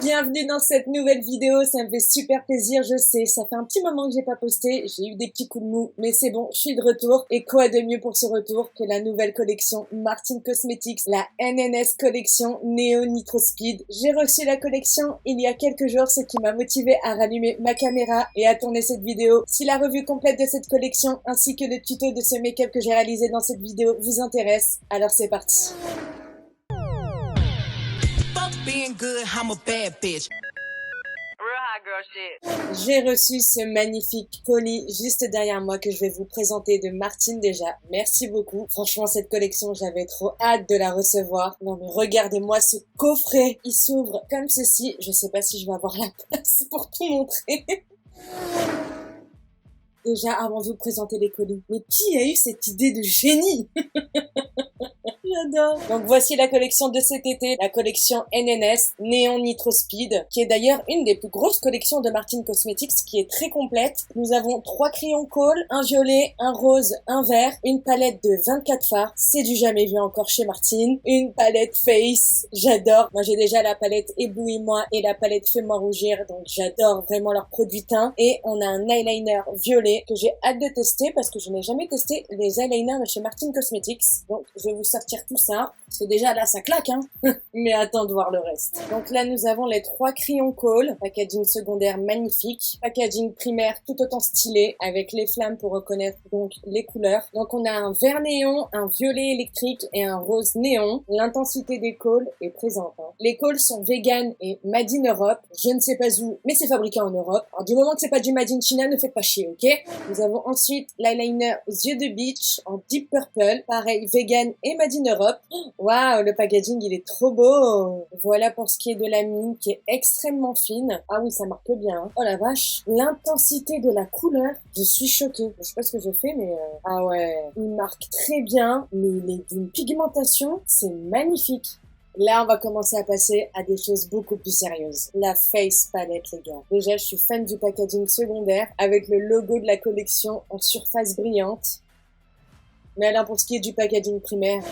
Bienvenue dans cette nouvelle vidéo, ça me fait super plaisir, je sais, ça fait un petit moment que j'ai pas posté, j'ai eu des petits coups de mou, mais c'est bon, je suis de retour. Et quoi de mieux pour ce retour que la nouvelle collection Martin Cosmetics, la NNS Collection Neo Nitro Speed. J'ai reçu la collection il y a quelques jours, ce qui m'a motivé à rallumer ma caméra et à tourner cette vidéo. Si la revue complète de cette collection ainsi que le tuto de ce make-up que j'ai réalisé dans cette vidéo vous intéresse, alors c'est parti. J'ai reçu ce magnifique colis juste derrière moi que je vais vous présenter de Martin déjà. Merci beaucoup. Franchement, cette collection, j'avais trop hâte de la recevoir. Non mais regardez-moi ce coffret. Il s'ouvre comme ceci. Je sais pas si je vais avoir la place pour tout montrer. Déjà, avant de vous présenter les colis, mais qui a eu cette idée de génie? J'adore. Donc voici la collection de cet été, la collection NNS, Neon Nitro Speed, qui est d'ailleurs une des plus grosses collections de Martin Cosmetics, qui est très complète. Nous avons 3 crayons Kohl, un violet, un rose, un vert, une palette de 24 fards, c'est du jamais vu encore chez Martin, une palette Face, j'adore. Moi j'ai déjà la palette Éblouis-moi et la palette Fais-moi rougir, donc j'adore vraiment leurs produits teints. Et on a un eyeliner violet que j'ai hâte de tester parce que je n'ai jamais testé les eyeliners de chez Martin Cosmetics. Donc je vais vous sortir tout ça, parce que déjà là ça claque hein. Mais attends de voir le reste. Donc là nous avons les 3 crayons Kohl, packaging secondaire magnifique, packaging primaire tout autant stylé avec les flammes pour reconnaître donc les couleurs. Donc on a un vert néon, un violet électrique et un rose néon. L'intensité des Kohl est présente hein. Les Kohl sont vegan et made in Europe, je ne sais pas où mais c'est fabriqué en Europe. Alors du moment que c'est pas du made in China, ne faites pas chier, ok? Nous avons ensuite l'eyeliner yeux de beach en deep purple, pareil vegan et made in Europe. Waouh, le packaging il est trop beau. Voilà pour ce qui est de la mine qui est extrêmement fine. Ah oui, ça marque bien hein. Oh la vache, l'intensité de la couleur, je suis choquée. Je sais pas ce que je fais mais ah ouais, il marque très bien, mais il est d'une pigmentation, c'est magnifique. Là, on va commencer à passer à des choses beaucoup plus sérieuses. La Face Palette, les gars. Déjà, je suis fan du packaging secondaire avec le logo de la collection en surface brillante. Mais alors, pour ce qui est du packaging primaire,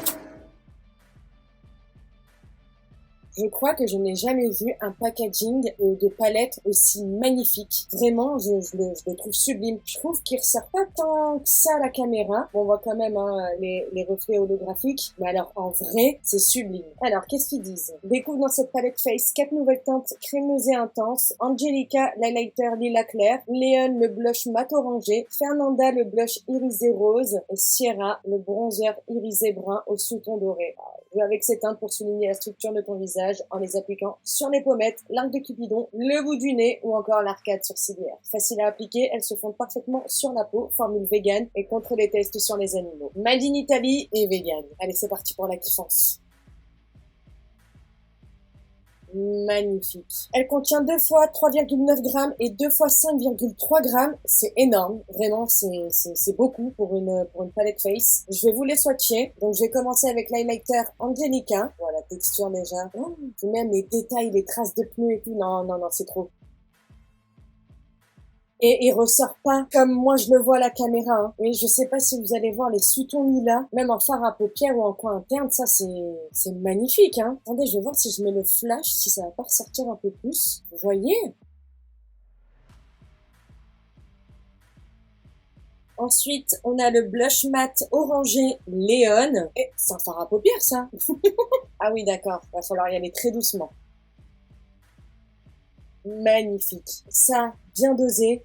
je crois que je n'ai jamais vu un packaging de palette aussi magnifique. Vraiment, je le trouve sublime. Je trouve qu'il ressort pas tant que ça à la caméra. Bon, on voit quand même hein, les reflets holographiques. Mais alors, en vrai, c'est sublime. Alors, qu'est-ce qu'ils disent? Découvre dans cette palette Face 4 nouvelles teintes crémeuses et intenses. Angelica, l'highlighter lila clair. Léon, le blush mat orangé. Fernanda, le blush irisé rose. Et Sierra, le bronzer irisé brun au sous-ton doré. Joue avec ces teintes pour souligner la structure de ton visage en les appliquant sur les pommettes, l'arc de Cupidon, le bout du nez ou encore l'arcade sourcilière. Facile à appliquer, elles se fondent parfaitement sur la peau, formule vegan et contre les tests sur les animaux. Made in Italy et vegan. Allez, c'est parti pour la kiffance. Magnifique. Elle contient 2 fois 3,9 grammes et 2 fois 5,3 grammes. C'est énorme. Vraiment, c'est beaucoup pour une palette face. Je vais vous les swatcher. Donc, je vais commencer avec l'highlighter Angelica. Voilà, texture déjà. Oh, puis même les détails, les traces de pneus et tout. Non, non, non, c'est trop. Et il ressort pas comme moi je le vois à la caméra. Hein. Et je sais pas si vous allez voir les sous-tons lilas, même en fard à paupières ou en coin interne, ça c'est magnifique. Hein. Attendez, je vais voir si je mets le flash, si ça va pas ressortir un peu plus. Vous voyez? Ensuite, on a le blush mat orangé Léon. Et c'est un fard à paupières ça. Ah oui d'accord, va falloir y aller très doucement. Magnifique. Ça, bien dosé.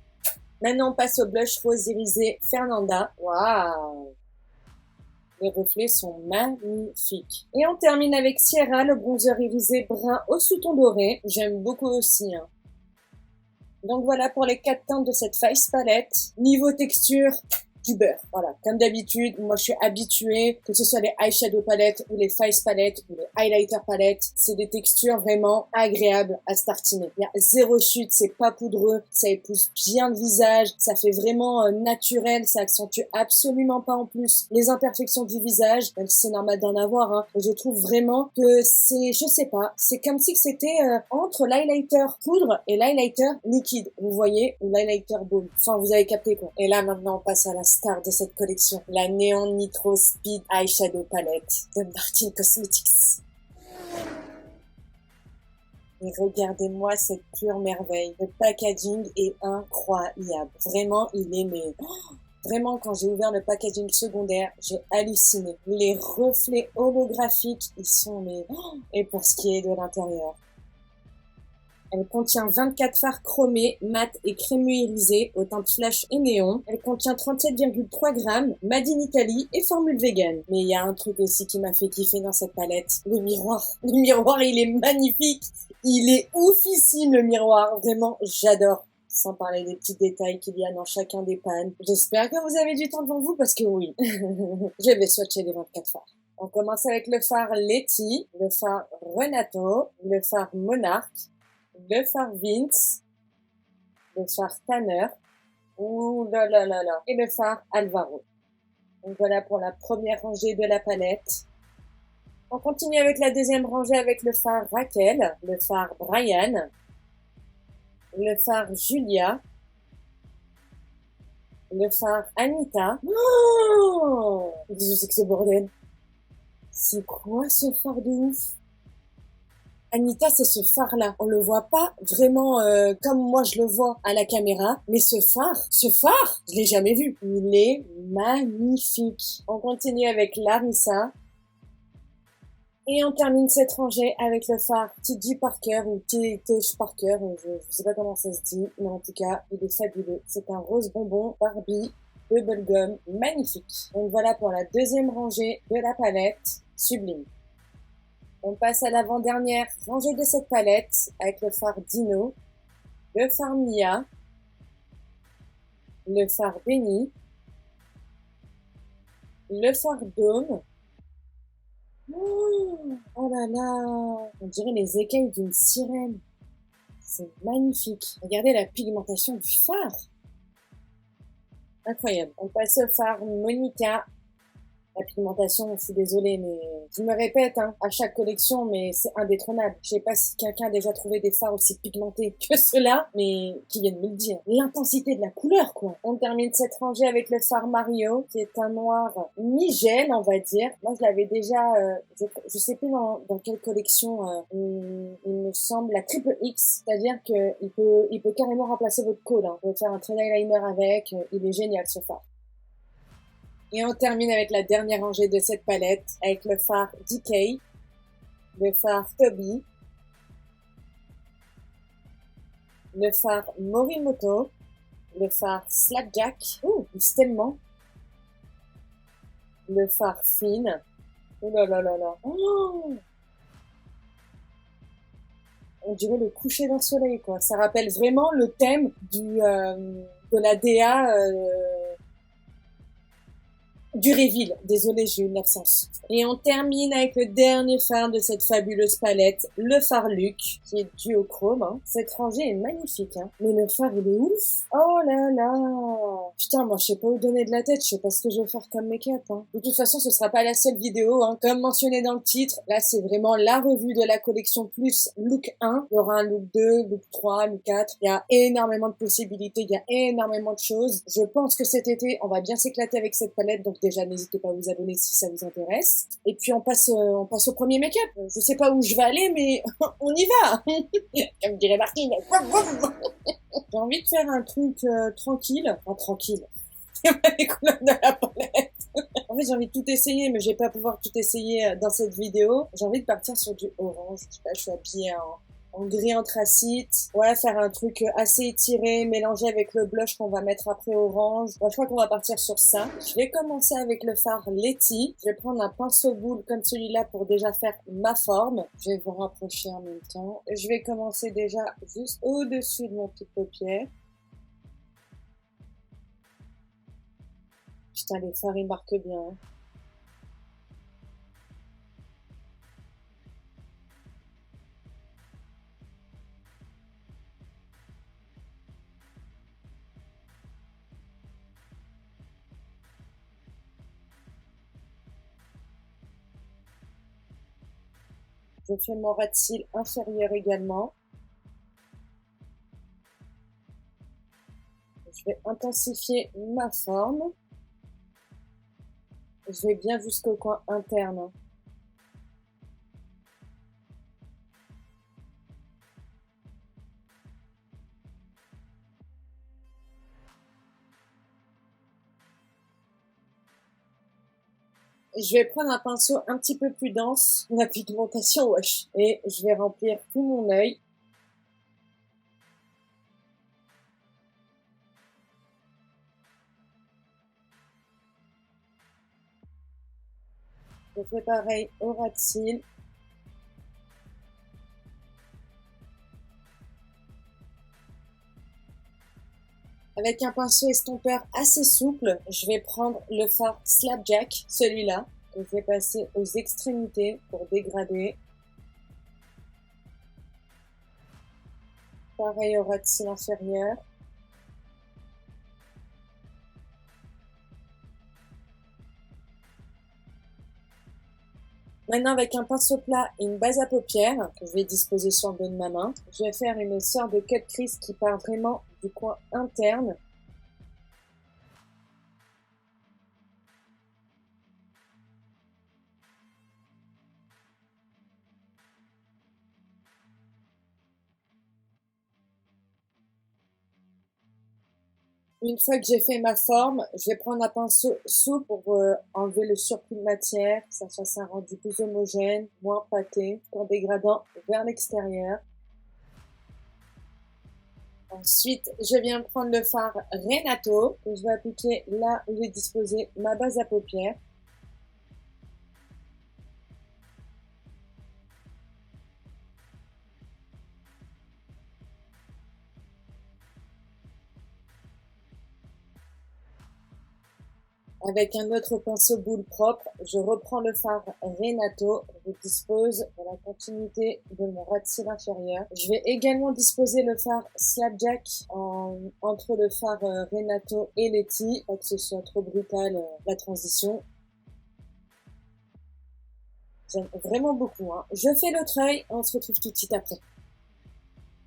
Maintenant, on passe au blush rose irisé Fernanda. Waouh! Les reflets sont magnifiques. Et on termine avec Sierra, le bronzer irisé brun au sous-ton doré. J'aime beaucoup aussi. Hein. Donc voilà pour les 4 teintes de cette Face Palette. Niveau texture, du beurre. Voilà, comme d'habitude, moi je suis habituée, que ce soit les eyeshadow palettes ou les face palettes ou les highlighter palettes, c'est des textures vraiment agréables à se tartiner. Il y a zéro chute, c'est pas poudreux, ça épouse bien le visage, ça fait vraiment naturel, ça accentue absolument pas en plus les imperfections du visage, même si c'est normal d'en avoir, hein. Et je trouve vraiment que c'est, je sais pas, c'est comme si c'était entre l'highlighter poudre et l'highlighter liquide, vous voyez, ou l'highlighter baume. Enfin, vous avez capté quoi. Et là maintenant on passe à la star de cette collection, la Neon Nitro Speed Eyeshadow Palette de Martin Cosmetics. Et regardez-moi cette pure merveille. Le packaging est incroyable. Vraiment, il est mais... Vraiment, quand j'ai ouvert le packaging secondaire, j'ai halluciné. Les reflets holographiques, ils sont mais... Et pour ce qui est de l'intérieur. Elle contient 24 fards chromés, mat et crémeux irisés, aux teintes flash et néon. Elle contient 37,3 grammes, made in Italy et formule vegan. Mais il y a un truc aussi qui m'a fait kiffer dans cette palette. Le miroir. Le miroir, il est magnifique. Il est oufissime, le miroir. Vraiment, j'adore. Sans parler des petits détails qu'il y a dans chacun des pannes. J'espère que vous avez du temps devant vous parce que oui, je vais swatcher les 24 fards. On commence avec le phare Letty, le phare Renato, le phare Monarch, le phare Vince, le phare Tanner, ouh là là là là, et le phare Alvaro. Donc voilà pour la première rangée de la palette. On continue avec la deuxième rangée avec le phare Raquel, le phare Brian, le phare Julia, le phare Anita. Oh, qu'est-ce que c'est que ce bordel? C'est quoi ce phare de ouf? Anita, c'est ce phare-là. On le voit pas vraiment comme moi je le vois à la caméra, mais ce phare, je l'ai jamais vu. Il est magnifique. On continue avec Larissa. Et on termine cette rangée avec le phare T.J. Parker ou T.J. Parker, je sais pas comment ça se dit, mais en tout cas, il est fabuleux. C'est un rose bonbon Barbie Bubblegum magnifique. Donc voilà pour la deuxième rangée de la palette, sublime. On passe à l'avant-dernière rangée de cette palette avec le phare Dino, le phare Mia, le phare Benny, le phare Dôme. Oh là là, on dirait les écailles d'une sirène. C'est magnifique. Regardez la pigmentation du phare. Incroyable. On passe au phare Monica. La pigmentation, je suis désolée, mais je me répète à chaque collection, mais c'est indétrônable. Je sais pas si quelqu'un a déjà trouvé des fards aussi pigmentés que ceux-là, mais qui viennent me le dire. L'intensité de la couleur, quoi. On termine cette rangée avec le phare Mario, qui est un noir mi-gel, on va dire. Moi, je l'avais déjà, je sais plus dans quelle collection, il me semble, la triple X, c'est-à-dire que il peut carrément remplacer votre colle. Vous pouvez faire un train eyeliner avec, il est génial ce phare. Et on termine avec la dernière rangée de cette palette, avec le phare DK, le phare Toby, le phare Morimoto, le phare Slapjack, tellement, le phare Finn, oh là là là là, oh, on dirait le coucher d'un soleil, quoi. Ça rappelle vraiment le thème de la DA, du reveal. Désolée, j'ai eu une absence. Et on termine avec le dernier phare de cette fabuleuse palette, le phare Luc, qui est duochrome. Cette rangée est magnifique, mais le phare, il est ouf. Oh là là. Putain, moi, je sais pas où donner de la tête, je sais pas ce que je vais faire comme make-up. De toute façon, ce sera pas la seule vidéo, Comme mentionné dans le titre, là, c'est vraiment la revue de la collection plus look 1. Il y aura un look 2, look 3, look 4. Il y a énormément de possibilités, il y a énormément de choses. Je pense que cet été, on va bien s'éclater avec cette palette, donc déjà, n'hésitez pas à vous abonner si ça vous intéresse. Et puis, on passe au premier make-up. Je sais pas où je vais aller, mais on y va. Comme dirait Martine. J'ai envie de faire un truc tranquille. Enfin, tranquille. Les couleurs de la palette. En fait, j'ai envie de tout essayer, mais je vais pas pouvoir tout essayer dans cette vidéo. J'ai envie de partir sur du orange. Je sais pas, je suis habillée en gris anthracite. Voilà, faire un truc assez étiré, mélangé avec le blush qu'on va mettre après orange. Bon, je crois qu'on va partir sur ça. Je vais commencer avec le phare Letty. Je vais prendre un pinceau boule comme celui-là pour déjà faire ma forme. Je vais vous rapprocher en même temps. Je vais commencer déjà juste au-dessus de mon petit paupière. Putain, les fards, ils marquent bien. Je fais mon ras de cils inférieur également. Je vais intensifier ma forme. Je vais bien jusqu'au coin interne. Je vais prendre un pinceau un petit peu plus dense, ma pigmentation, wesh. Et je vais remplir tout mon œil. Je fais pareil au ras de cils. Avec un pinceau estompeur assez souple, je vais prendre le fard Slapjack, celui-là, que je vais passer aux extrémités pour dégrader. Pareil au ras de cils inférieur. Maintenant, avec un pinceau plat et une base à paupières, que je vais disposer sur le dos de ma main, je vais faire une sorte de cut crease qui part vraiment du coin interne. Une fois que j'ai fait ma forme, je vais prendre un pinceau souple pour enlever le surplus de matière, que ça fasse un rendu plus homogène, moins pâté, en dégradant vers l'extérieur. Ensuite, je viens prendre le fard Renato, que je vais appliquer là où j'ai disposé ma base à paupières. Avec un autre pinceau boule propre, je reprends le fard Renato, je dispose dans la continuité de mon ras de cils inférieur. Je vais également disposer le fard Slapjack entre le fard Renato et Letty, pas que ce soit trop brutal la transition. J'aime vraiment beaucoup. Je fais l'autre œil, on se retrouve tout de suite après.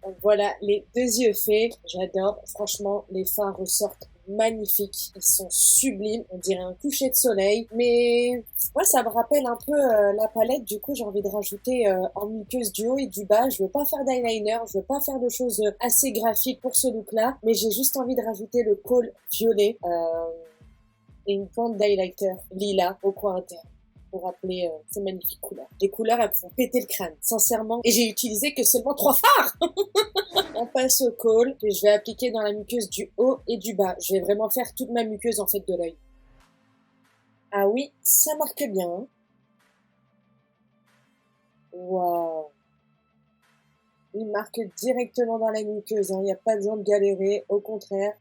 Donc voilà, les deux yeux faits, j'adore. Franchement, les fards ressortent magnifiques, ils sont sublimes, on dirait un coucher de soleil, mais moi ça me rappelle un peu la palette, du coup j'ai envie de rajouter en muqueuse du haut et du bas. Je veux pas faire d'eyeliner, je veux pas faire de choses assez graphiques pour ce look là, mais j'ai juste envie de rajouter le col violet et une pointe d'highlighter lilas au coin interne pour rappeler ces magnifiques couleurs. Les couleurs, elles font péter le crâne, sincèrement. Et j'ai utilisé que seulement 3 fards. On passe au col que je vais appliquer dans la muqueuse du haut et du bas. Je vais vraiment faire toute ma muqueuse en fait de l'œil. Ah oui, ça marque bien. Waouh. Il marque directement dans la muqueuse. Il n'y a pas besoin de galérer. Au contraire,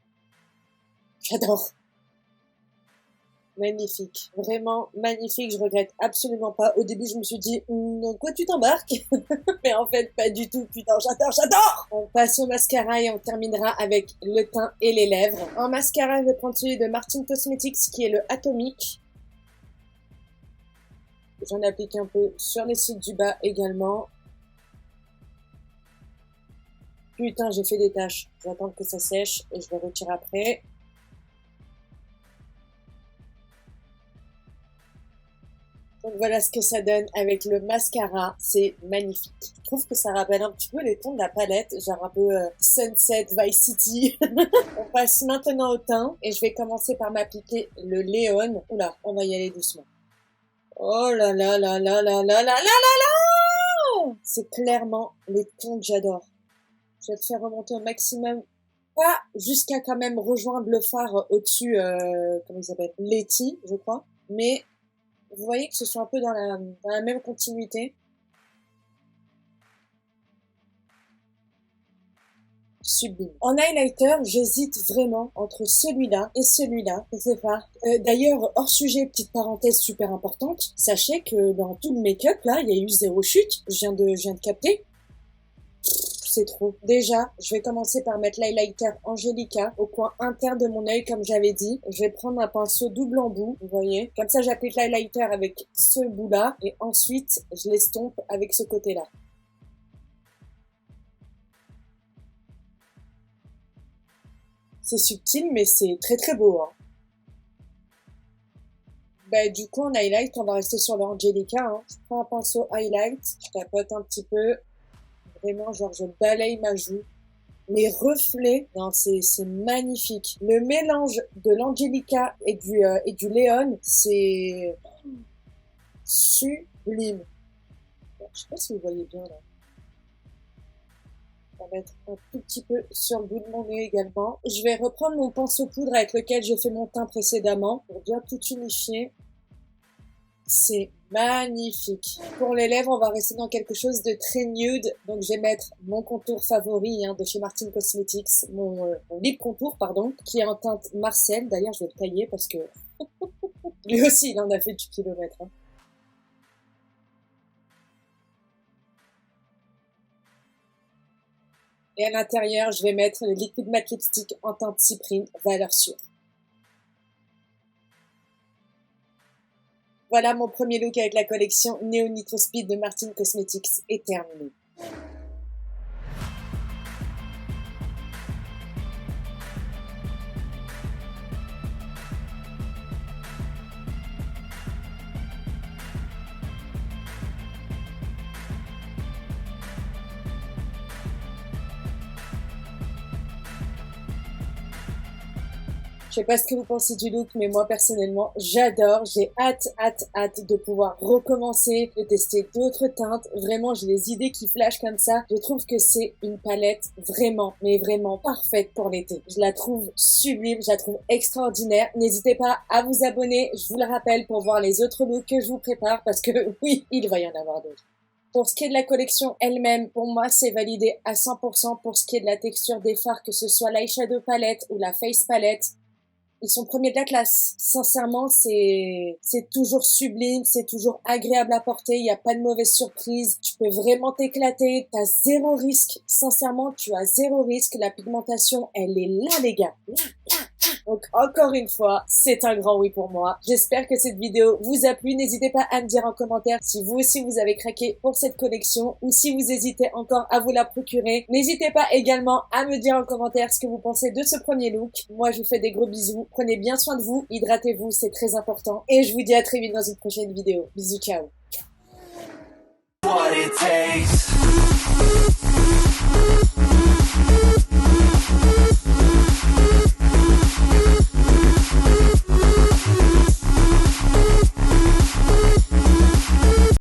j'adore. Magnifique, vraiment magnifique, je regrette absolument pas. Au début, je me suis dit, quoi tu t'embarques? Mais en fait, pas du tout, putain, j'adore! On passe au mascara et on terminera avec le teint et les lèvres. En mascara, je vais prendre celui de Martin Cosmetics qui est le Atomic. J'en applique un peu sur les cils du bas également. Putain, j'ai fait des taches. Je vais attendre que ça sèche et je vais retirer après. Donc voilà ce que ça donne avec le mascara, c'est magnifique. Je trouve que ça rappelle un petit peu les tons de la palette, genre un peu Sunset, Vice City. On passe maintenant au teint et je vais commencer par m'appliquer le Léon. Oula, on va y aller doucement. Oh là là là là là là là là là là! C'est clairement les tons que j'adore. Je vais te faire remonter au maximum. Pas jusqu'à quand même rejoindre le fard au-dessus, comment il s'appelle? Letty, je crois. Mais vous voyez que ce soit un peu dans la même continuité. Sublime. En highlighter, j'hésite vraiment entre celui-là et celui-là. Je sais pas. D'ailleurs, hors sujet, petite parenthèse super importante. Sachez que dans tout le make-up, là, il y a eu 0 chute. Je viens de capter. C'est trop. Déjà, je vais commencer par mettre l'highlighter Angelica au coin interne de mon œil, comme j'avais dit. Je vais prendre un pinceau double embout, vous voyez. Comme ça, j'applique l'highlighter avec ce bout-là et ensuite, je l'estompe avec ce côté-là. C'est subtil, mais c'est très très beau. Bah, du coup, en highlight, on va rester sur l'Angelica. Je prends un pinceau highlight, je tapote un petit peu. Vraiment, genre, je balaye ma joue. Les reflets, non, c'est magnifique. Le mélange de l'Angelica et du Léon, c'est sublime. Je sais pas si vous voyez bien là. On va mettre un tout petit peu sur le bout de mon nez également. Je vais reprendre mon pinceau poudre avec lequel j'ai fait mon teint précédemment pour bien tout unifier. C'est magnifique. Pour les lèvres, on va rester dans quelque chose de très nude. Donc je vais mettre mon contour favori de chez Martin Cosmetics, mon lip contour pardon, qui est en teinte Marcel. D'ailleurs, je vais le tailler parce que lui aussi, il en a fait du kilomètre. Et à l'intérieur, je vais mettre le Liquid Matte Lipstick en teinte cyprine, valeur sûre. Voilà, mon premier look avec la collection Neo Nitro Speed de Martin Cosmetics est terminé. Je sais pas ce que vous pensez du look, mais moi personnellement, j'adore. J'ai hâte de pouvoir recommencer, de tester d'autres teintes. Vraiment, j'ai des idées qui flashent comme ça. Je trouve que c'est une palette vraiment, mais vraiment parfaite pour l'été. Je la trouve sublime, je la trouve extraordinaire. N'hésitez pas à vous abonner, je vous le rappelle, pour voir les autres looks que je vous prépare, parce que oui, il va y en avoir d'autres. Pour ce qui est de la collection elle-même, pour moi, c'est validé à 100%. Pour ce qui est de la texture des fards, que ce soit l'eyeshadow palette ou la face palette, ils sont premiers de la classe. Sincèrement, c'est toujours sublime, c'est toujours agréable à porter, il n'y a pas de mauvaise surprise. Tu peux vraiment t'éclater, t'as zéro risque. Sincèrement, tu as zéro risque. La pigmentation, elle est là, les gars. Donc, encore une fois, c'est un grand oui pour moi. J'espère que cette vidéo vous a plu. N'hésitez pas à me dire en commentaire si vous aussi vous avez craqué pour cette collection ou si vous hésitez encore à vous la procurer. N'hésitez pas également à me dire en commentaire ce que vous pensez de ce premier look. Moi, je vous fais des gros bisous. Prenez bien soin de vous, hydratez-vous, c'est très important. Et je vous dis à très vite dans une prochaine vidéo. Bisous, ciao.